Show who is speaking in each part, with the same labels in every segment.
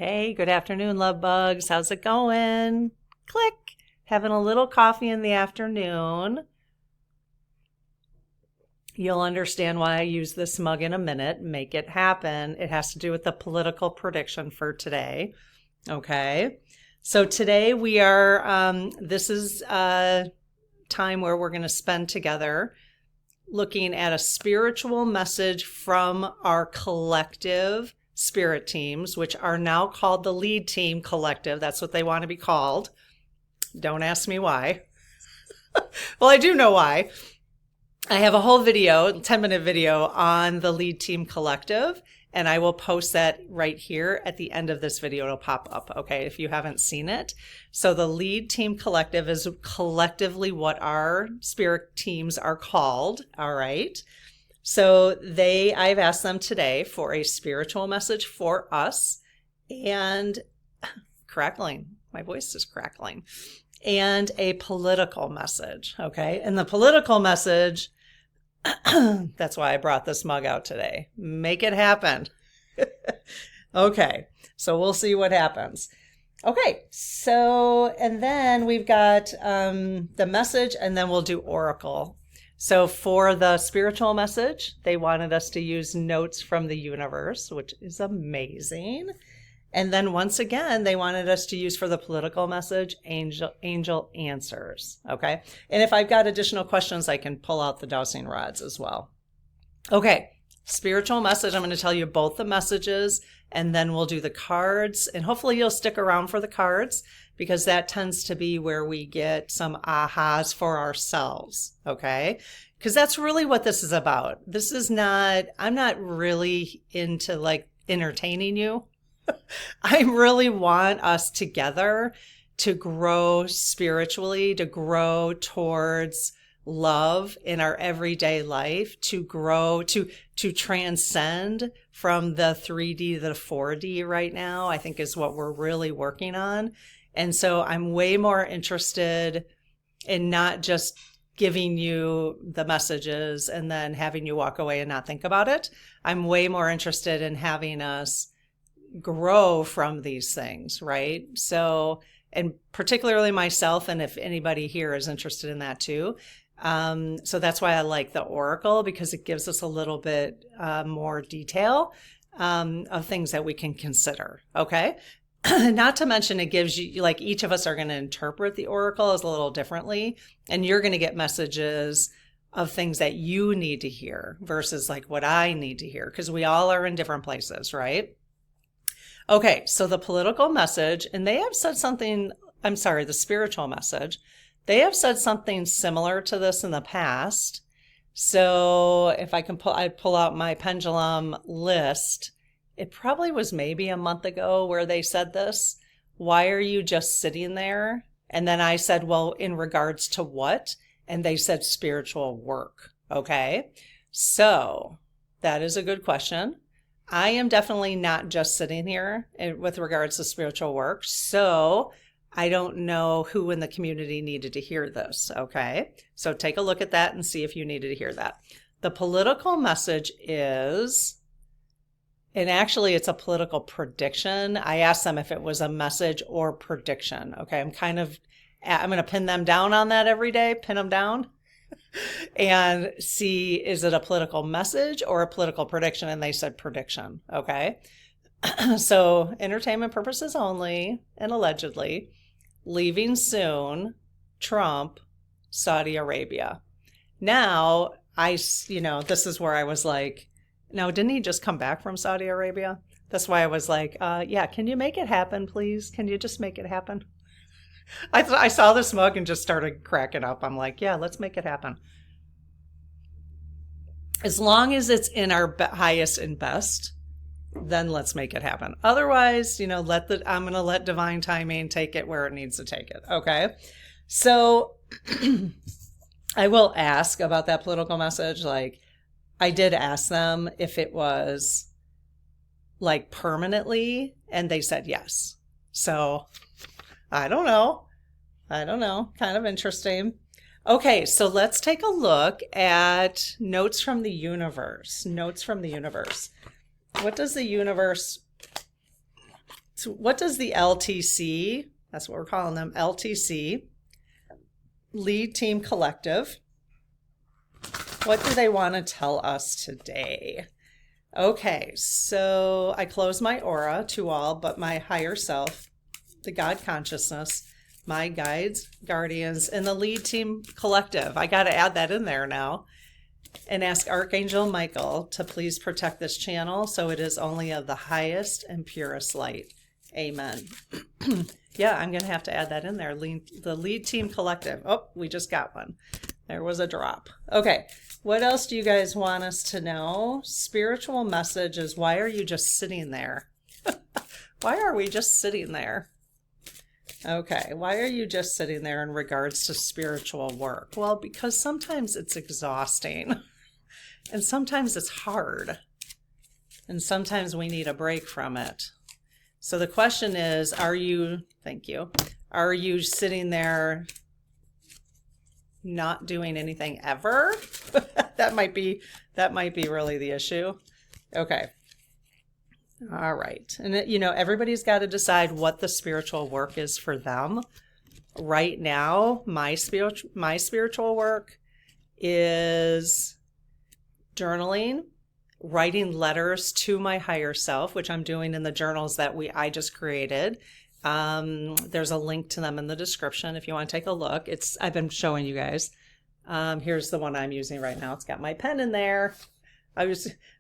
Speaker 1: Hey, good afternoon, love bugs. How's it going? Click. Having a little coffee in the afternoon. You'll understand why I use this mug in a minute. Make it happen. It has to do with the political prediction for today. Okay. So today we are, this is a time where we're going to spend together looking at a spiritual message from our collective spirit teams, which are now called the Lead Team Collective. That's what they want to be called. Don't ask me why. Well, I do know why. I have a whole video, 10-minute video on the Lead Team Collective, and I will post that right here at the end of this video. It'll pop up, okay, if you haven't seen it. So the Lead Team Collective is collectively what our spirit teams are called, all right? So I've asked them today for a spiritual message for us, and crackling, my voice is crackling, and a political message, okay? And the political message, that's why I brought this mug out today. Make it happen. Okay, so we'll see what happens. Okay, so, and then we've got the message, and then we'll do oracle. So for the spiritual message, they wanted us to use notes from the universe, which is amazing. And then once again, they wanted us to use for the political message, angel answers, okay? And if I've got additional questions, I can pull out the dowsing rods as well. Okay, spiritual message, I'm going to tell you both the messages, and then we'll do the cards. And hopefully you'll stick around for the cards, because that tends to be where we get some ahas for ourselves, okay? Because that's really what this is about. This is not, I'm not really into like entertaining you. I really want us together to grow spiritually, to grow towards love in our everyday life, to grow, to transcend from the 3D to the 4D right now, I think is what we're really working on. And so I'm way more interested in not just giving you the messages and then having you walk away and not think about it. I'm way more interested in having us grow from these things, right? So, and particularly myself, and if anybody here is interested in that too. So that's why I like the oracle, because it gives us a little bit more detail of things that we can consider, okay? Not to mention it gives you, like each of us are going to interpret the oracle as a little differently, and you're going to get messages of things that you need to hear versus like what I need to hear, because we all are in different places, right? Okay, so the political message, and they have said something, I'm sorry, the spiritual message, they have said something similar to this in the past. So if I can pull out my pendulum list, it probably was maybe a month ago where they said this. Why are you just sitting there? And then I said, well, in regards to what? And they said spiritual work. Okay, so that is a good question. I am definitely not just sitting here with regards to spiritual work. So I don't know who in the community needed to hear this. Okay, so take a look at that and see if you needed to hear that. The political message is, and actually it's a political prediction. I asked them if it was a message or prediction. Okay, I'm going to pin them down on that every day, pin them down and see, is it a political message or a political prediction? And they said prediction. Okay, so entertainment purposes only, and allegedly leaving soon, Trump, Saudi Arabia. Now, this is where I was like, no, didn't he just come back from Saudi Arabia? That's why I was like, yeah, can you make it happen, please? Can you just make it happen? I saw this mug and just started cracking up. I'm like, yeah, let's make it happen. As long as it's in our highest and best, then let's make it happen. Otherwise, I'm going to let divine timing take it where it needs to take it. Okay. So I will ask about that political message. Like, I did ask them if it was like permanently, and they said yes. So I don't know. Kind of interesting. Okay, so let's take a look at notes from the universe. What does the universe So what does the LTC, that's what we're calling them, LTC, Lead Team Collective, what do they want to tell us today? Okay, so I close my aura to all but my higher self, the God consciousness, my guides, guardians, and the Lead Team Collective. I got to add that in there now. And ask Archangel Michael to please protect this channel so it is only of the highest and purest light. Amen. Yeah, I'm going to have to add that in there. The Lead Team Collective. Oh, we just got one. There was a drop. Okay, what else do you guys want us to know? Spiritual message is, why are you just sitting there? Why are we just sitting there? Okay, why are you just sitting there in regards to spiritual work? Well, because sometimes it's exhausting, and sometimes it's hard, and sometimes we need a break from it. So the question is, thank you, are you sitting there not doing anything ever? That might be really the issue. Okay. All right. And everybody's got to decide what the spiritual work is for them. Right now, my spiritual work is journaling, writing letters to my higher self, which I'm doing in the journals that I just created. There's a link to them in the description if you want to take a look. I've been showing you guys. Here's the one I'm using right now. It's got my pen in there.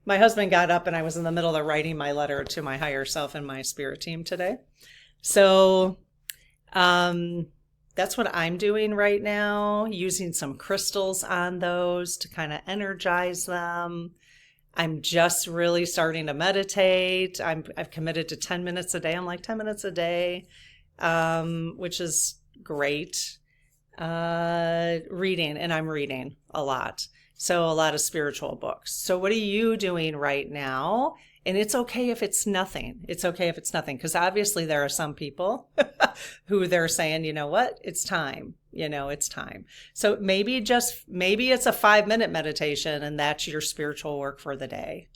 Speaker 1: My husband got up and I was in the middle of writing my letter to my higher self and my spirit team today. So that's what I'm doing right now, using some crystals on those to kind of energize them. I'm just really starting to meditate. I've committed to 10 minutes a day. I'm like 10 minutes a day, which is great. Reading, and I'm reading a lot. So a lot of spiritual books. So what are you doing right now? And it's okay if it's nothing. It's okay if it's nothing. Because obviously there are some people who they're saying, you know what, it's time. It's time. So maybe it's a 5-minute meditation and that's your spiritual work for the day.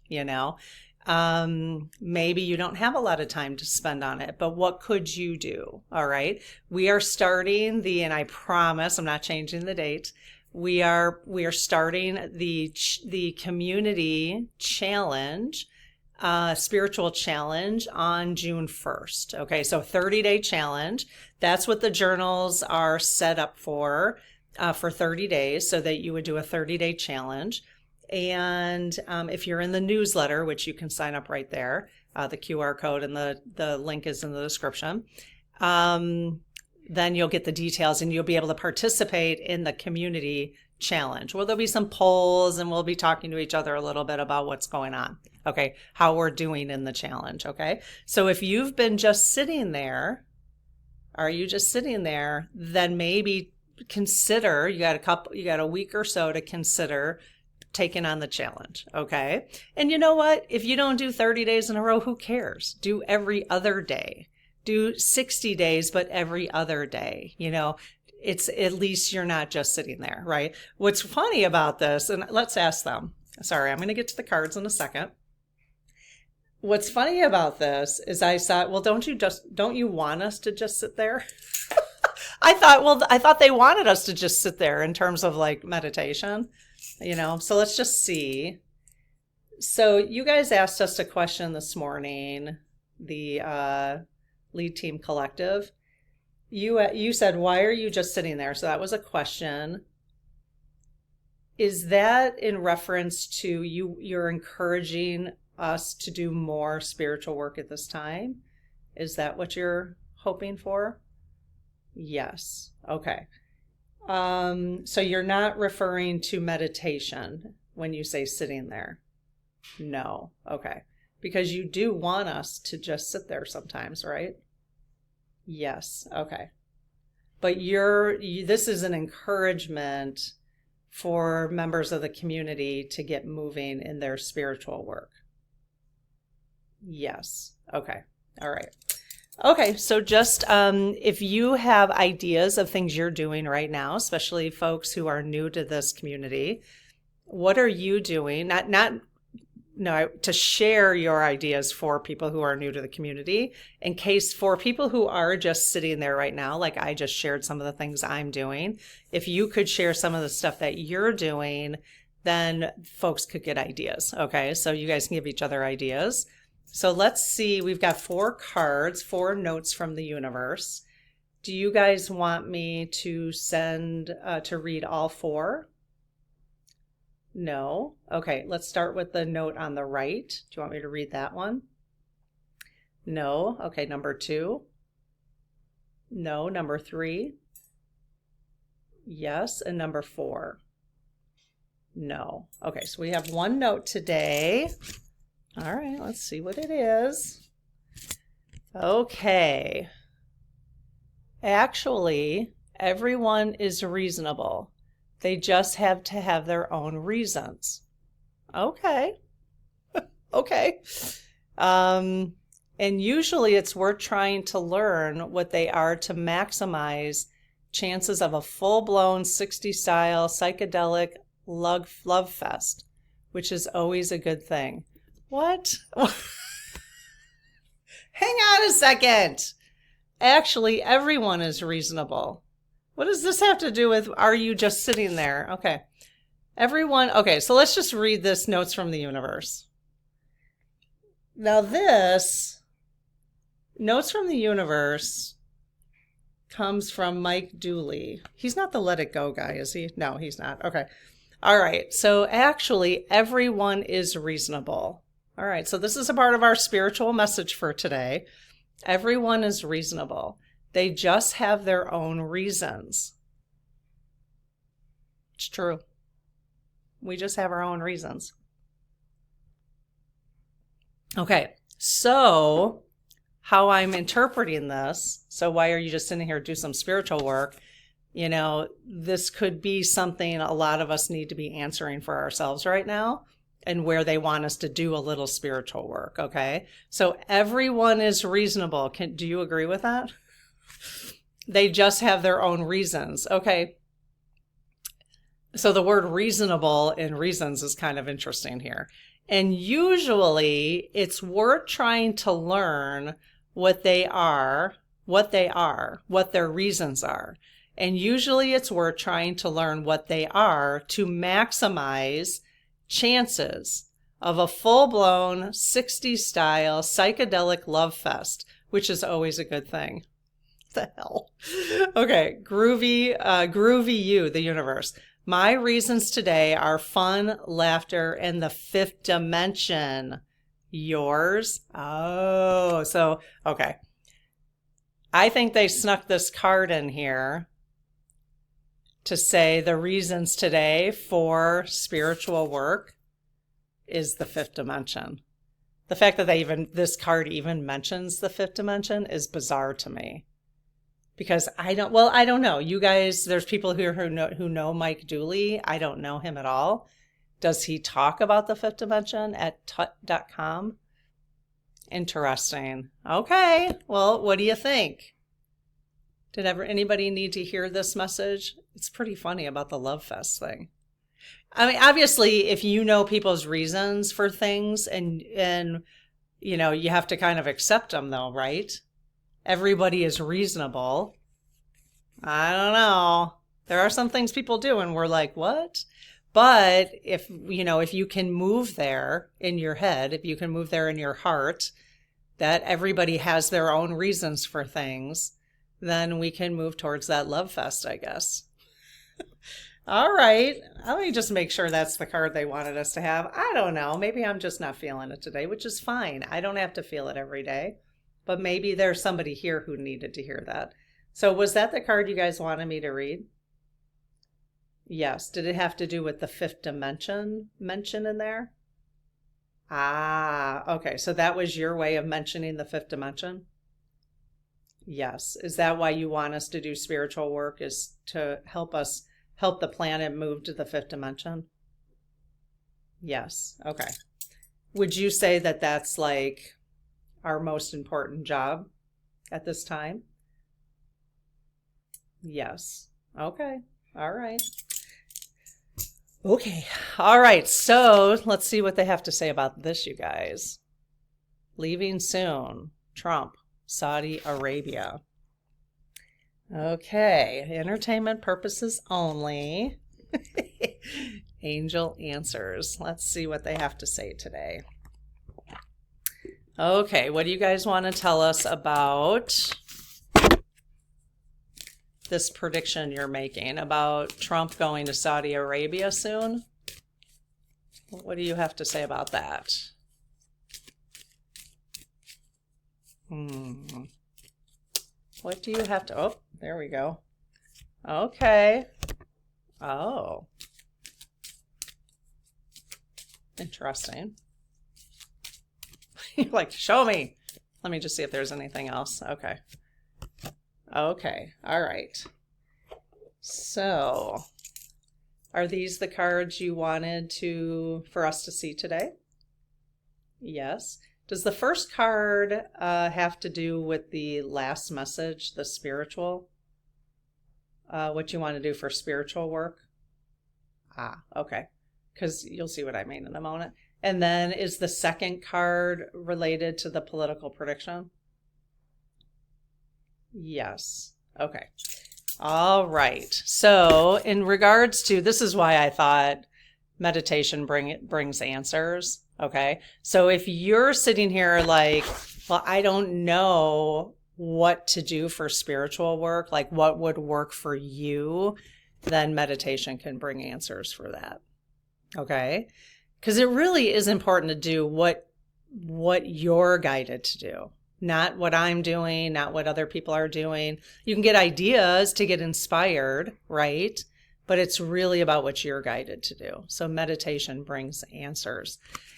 Speaker 1: Maybe you don't have a lot of time to spend on it, but what could you do? All right. We are starting and I promise I'm not changing the date. We are starting the community challenge, spiritual challenge on June 1st. Okay, so 30-day challenge. That's what the journals are set up for 30 days, so that you would do a 30-day challenge. And if you're in the newsletter, which you can sign up right there, the QR code and the link is in the description. Then you'll get the details and you'll be able to participate in the community challenge. Well, there'll be some polls and we'll be talking to each other a little bit about what's going on. Okay. How we're doing in the challenge. Okay. So if you've been just sitting there, then maybe consider, you got a week or so to consider taking on the challenge. Okay. And you know what? If you don't do 30 days in a row, who cares? Do every other day. Do 60 days, but every other day. It's at least you're not just sitting there, right? What's funny about this, and let's ask them. Sorry, I'm going to get to the cards in a second. What's funny about this is I thought, well, don't you want us to just sit there? I thought they wanted us to just sit there in terms of like meditation, so let's just see. So you guys asked us a question this morning, the Lead Team Collective. You said, why are you just sitting there? So that was a question. Is that in reference to you're encouraging us to do more spiritual work at this time? Is that what you're hoping for? Yes. Okay. So you're not referring to meditation when you say sitting there? No. Okay. Because you do want us to just sit there sometimes, right? Yes. Okay. But this is an encouragement for members of the community to get moving in their spiritual work. Yes. Okay. All right. Okay. So just if you have ideas of things you're doing right now, especially folks who are new to this community, what are you doing? Not to share your ideas for people who are new to the community, in case for people who are just sitting there right now, like I just shared some of the things I'm doing. If you could share some of the stuff that you're doing, then folks could get ideas. Okay, so you guys can give each other ideas. So let's see, we've got 4 cards, 4 notes from the universe. Do you guys want me to to read all 4? No. Okay, let's start with the note on the right. Do you want me to read that one? No. Okay, number 2. No. Number 3. Yes. And number 4. No. Okay, so we have 1 note today. All right, let's see what it is. Okay. Actually, everyone is reasonable. They just have to have their own reasons. Okay. Okay. And usually it's worth trying to learn what they are to maximize chances of a full-blown 60s style psychedelic love fest, which is always a good thing. What? Hang on a second. Actually, everyone is reasonable. What does this have to do with, are you just sitting there? Okay. Everyone, okay, so let's just read this Notes from the Universe. Now this, Notes from the Universe, comes from Mike Dooley. He's not the Let It Go guy, is he? No, he's not. Okay. All right, so actually, everyone is reasonable. All right, so this is a part of our spiritual message for today. Everyone is reasonable. They just have their own reasons. It's true. We just have our own reasons. Okay, so how I'm interpreting this, so why are you just sitting here, do some spiritual work? You know, this could be something a lot of us need to be answering for ourselves right now, and where they want us to do a little spiritual work, okay? So everyone is reasonable. Do you agree with that? They just have their own reasons. Okay. So the word reasonable in reasons is kind of interesting here. And usually it's worth trying to learn what their reasons are. And usually it's worth trying to learn what they are to maximize chances of a full-blown 60s style psychedelic love fest, which is always a good thing. The hell? Okay, groovy you, the universe. My reasons today are fun, laughter, and the 5th dimension. Yours? Oh, so, okay. I think they snuck this card in here to say the reasons today for spiritual work is the 5th dimension. The fact that this card even mentions the 5th dimension is bizarre to me. Because I don't know. You guys, there's people here who know Mike Dooley. I don't know him at all. Does he talk about the 5th dimension at tut.com? Interesting. Okay. Well, what do you think? Did anybody need to hear this message? It's pretty funny about the Love Fest thing. I mean, obviously, if you know people's reasons for things and you know, you have to kind of accept them though, right? Everybody is reasonable. I don't know. There are some things people do and we're like, what? But if you can move there in your head, if you can move there in your heart, that everybody has their own reasons for things, then we can move towards that love fest, I guess. All right. Let me just make sure that's the card they wanted us to have. I don't know. Maybe I'm just not feeling it today, which is fine. I don't have to feel it every day. But maybe there's somebody here who needed to hear that. So was that the card you guys wanted me to read? Yes. Did it have to do with the 5th dimension mention in there? Ah, okay. So that was your way of mentioning the 5th dimension? Yes. Is that why you want us to do spiritual work, is to help the planet move to the 5th dimension? Yes. Okay. Would you say that that's like our most important job at this time? Yes. Okay. All right. Okay. All right. So let's see what they have to say about this, you guys. Leaving soon. Trump, Saudi Arabia. Okay. Entertainment purposes only. Angel answers. Let's see what they have to say today. Okay. What do you guys want to tell us about this prediction you're making about Trump going to Saudi Arabia soon? What do you have to say about that? What do you have to, oh, there we go. Okay. Oh. Interesting. You're like, show me. Let me just see if there's anything else. Okay. Okay. All right. So, are these the cards you wanted for us to see today? Yes. Does the first card have to do with the last message, the spiritual? What you want to do for spiritual work? Ah, okay. Because you'll see what I mean in a moment. And then is the second card related to the political prediction? Yes. Okay. All right. So in regards to, this is why I thought meditation brings answers. Okay. So if you're sitting here like, well, I don't know what to do for spiritual work, like what would work for you, then meditation can bring answers for that. Okay. Because it really is important to do what you're guided to do. Not what I'm doing, not what other people are doing. You can get ideas to get inspired, right? But it's really about what you're guided to do. So meditation brings answers.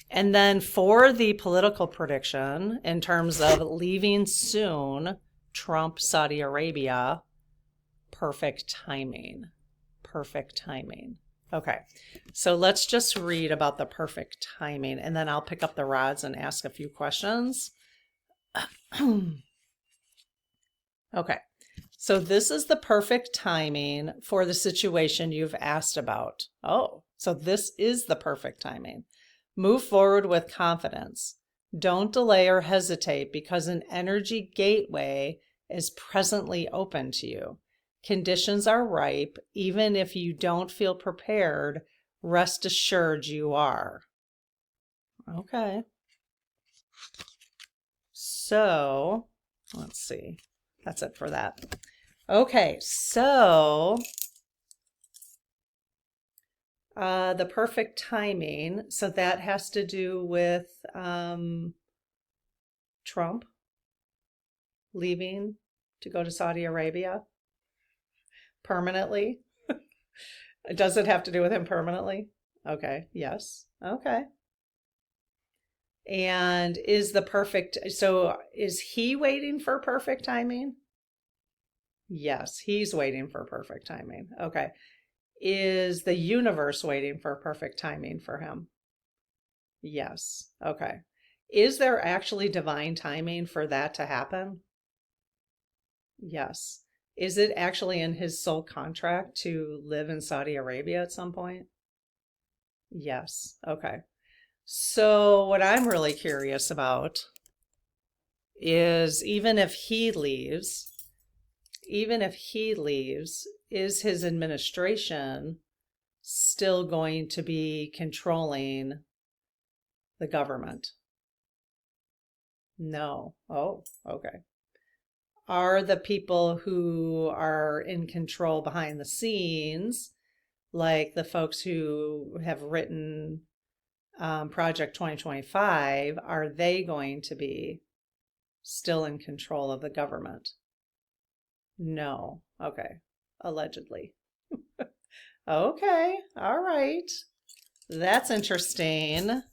Speaker 1: And then for the political prediction, in terms of leaving soon, Trump, Saudi Arabia, perfect timing. Perfect timing. Okay, so let's just read about the perfect timing, and then I'll pick up the rods and ask a few questions. Okay, so this is the perfect timing for the situation you've asked about. Oh, so this is the perfect timing. Move forward with confidence. Don't delay or hesitate because an energy gateway is presently open to you. Conditions are ripe. Even if you don't feel prepared, rest assured you are. Okay. So, let's see. That's it for that. Okay, so the perfect timing. So that has to do with Trump leaving to go to Saudi Arabia permanently. Does it have to do with him permanently? Okay, yes. Okay. And is he waiting for perfect timing? Yes, he's waiting for perfect timing. Okay. Is the universe waiting for perfect timing for him? Yes. Okay. Is there actually divine timing for that to happen? Yes. Is it actually in his soul contract to live in Saudi Arabia at some point? Yes. Okay. So what I'm really curious about is even if he leaves, is his administration still going to be controlling the government? No. Oh, okay. Are the people who are in control behind the scenes, like the folks who have written Project 2025, are they going to be still in control of the government? No. Okay. Allegedly. Okay. All right. That's interesting.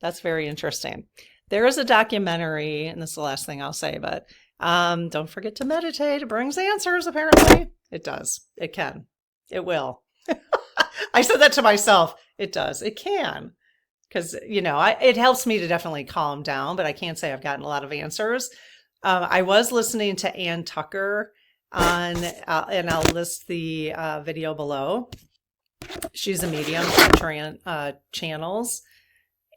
Speaker 1: That's very interesting. There is a documentary, and this is the last thing I'll say, but don't forget to meditate. It brings answers, apparently. It does. It can. It will. I said that to myself. It does. It can. Because, it helps me to definitely calm down, but I can't say I've gotten a lot of answers. I was listening to Ann Tucker and I'll list the video below. She's a medium, channels.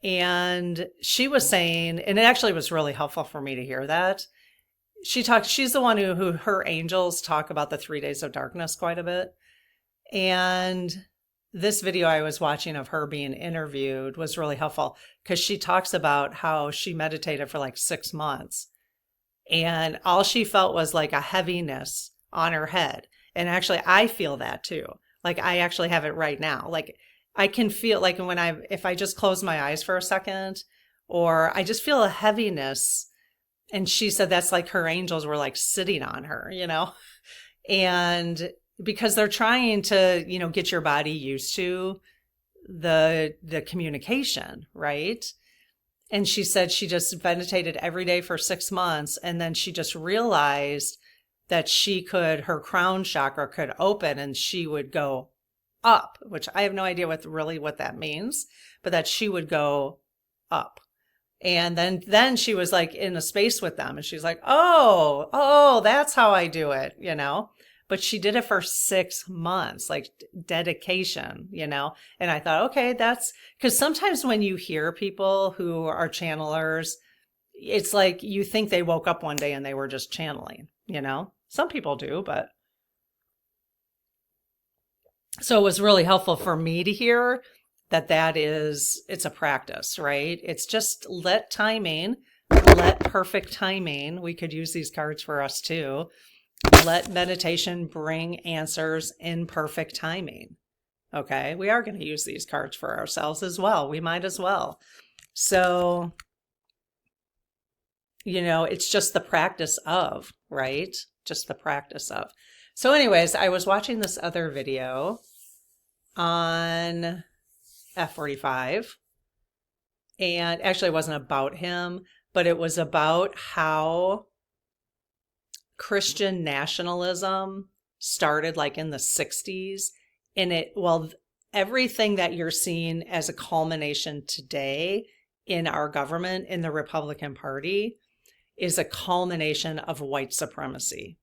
Speaker 1: And she was saying, and it actually was really helpful for me to hear that. She's the one who her angels talk about the 3 days of darkness quite a bit. And this video I was watching of her being interviewed was really helpful because she talks about how she meditated for like 6 months and all she felt was like a heaviness on her head. And actually, I feel that too. Like I actually have it right now. Like I can feel like if I just close my eyes for a second, or I just feel a heaviness. And she said that's like her angels were like sitting on her, and because they're trying to, get your body used to the communication, right? And she said she just meditated every day for 6 months. And then she just realized that her crown chakra could open and she would go up, which I have no idea what that means, but that she would go up. And then she was like in a space with them and she's like, oh, that's how I do it, but she did it for 6 months, like dedication, and I thought, okay, that's because sometimes when you hear people who are channelers, it's like you think they woke up one day and they were just channeling, some people do, but so it was really helpful for me to hear it's a practice, right? It's just let perfect timing. We could use these cards for us too. Let meditation bring answers in perfect timing. Okay. We are going to use these cards for ourselves as well. We might as well. So, it's just the practice of, right? Just the practice of. So anyways, I was watching this other video on F45, and actually it wasn't about him, but it was about how Christian nationalism started like in the 60s, and everything that you're seeing as a culmination today in our government, in the Republican Party, is a culmination of white supremacy.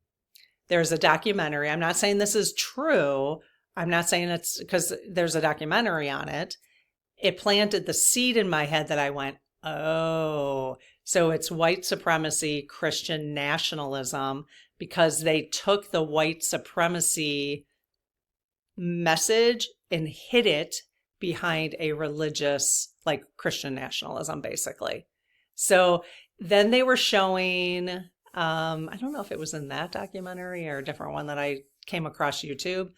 Speaker 1: There's a documentary. I'm not saying this is true. I'm not saying it's because there's a documentary on it. It planted the seed in my head that I went, oh, so it's white supremacy, Christian nationalism, because they took the white supremacy message and hid it behind a religious, like Christian nationalism, basically. So then they were showing, I don't know if it was in that documentary or a different one that I came across YouTube.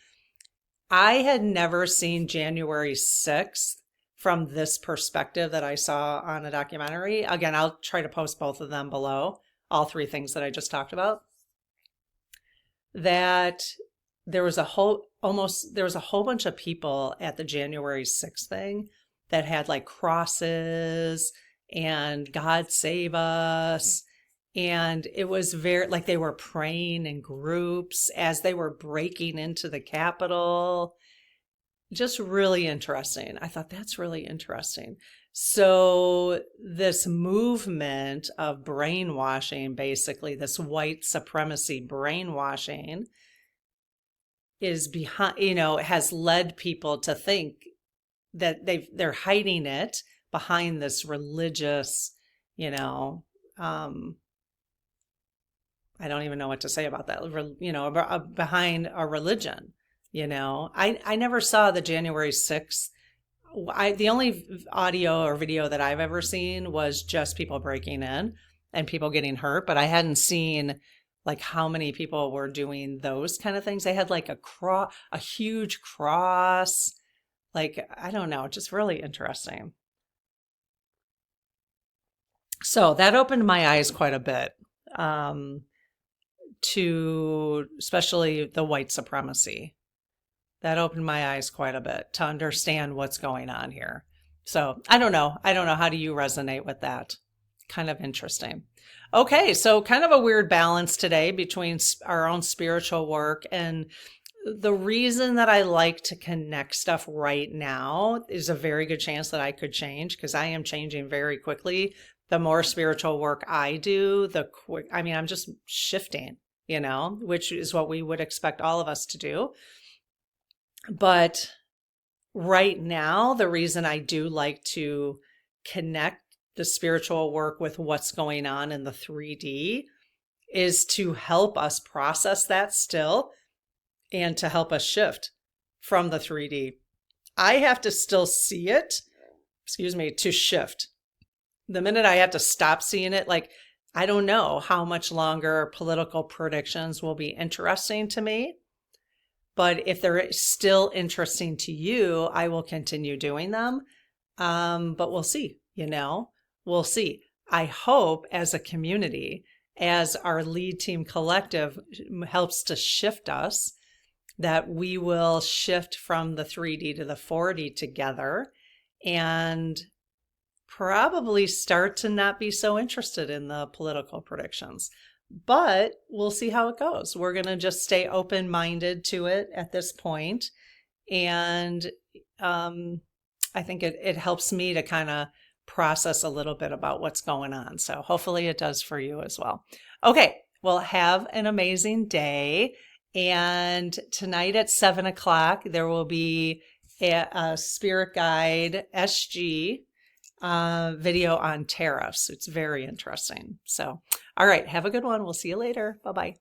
Speaker 1: I had never seen January 6th from this perspective that I saw on a documentary. Again, I'll try to post both of them below, all 3 things that I just talked about. That there was a whole bunch of people at the January 6th thing that had like crosses and God save us. And it was very, like they were praying in groups as they were breaking into the Capitol. Just really interesting. I thought that's really interesting. So this movement of brainwashing, basically this white supremacy brainwashing, is behind, has led people to think that they're hiding it behind this religious, I don't even know what to say about that, behind a religion. I never saw the January 6th. The only audio or video that I've ever seen was just people breaking in and people getting hurt, but I hadn't seen like how many people were doing those kind of things. They had like a huge cross, like, I don't know, just really interesting. So that opened my eyes quite a bit, to especially the white supremacy. That opened my eyes quite a bit to understand what's going on here. So I don't know. How do you resonate with that? Kind of interesting. Okay, so kind of a weird balance today between our own spiritual work, and the reason that I like to connect stuff right now is a very good chance that I could change, because I am changing very quickly. The more spiritual work I do, I'm just shifting, which is what we would expect all of us to do. But right now, the reason I do like to connect the spiritual work with what's going on in the 3D is to help us process that still and to help us shift from the 3D. I have to still see it, to shift. The minute I have to stop seeing it, like, I don't know how much longer political predictions will be interesting to me. But if they're still interesting to you, I will continue doing them. But we'll see, we'll see. I hope as a community, as our lead team collective helps to shift us, that we will shift from the 3D to the 4D together and probably start to not be so interested in the political predictions. But we'll see how it goes. We're going to just stay open-minded to it at this point. And I think it helps me to kind of process a little bit about what's going on. So hopefully it does for you as well. Okay, well, have an amazing day. And tonight at 7 o'clock, there will be a Spirit Guide SG video on tariffs. It's very interesting. So, all right, have a good one. We'll see you later. Bye-bye.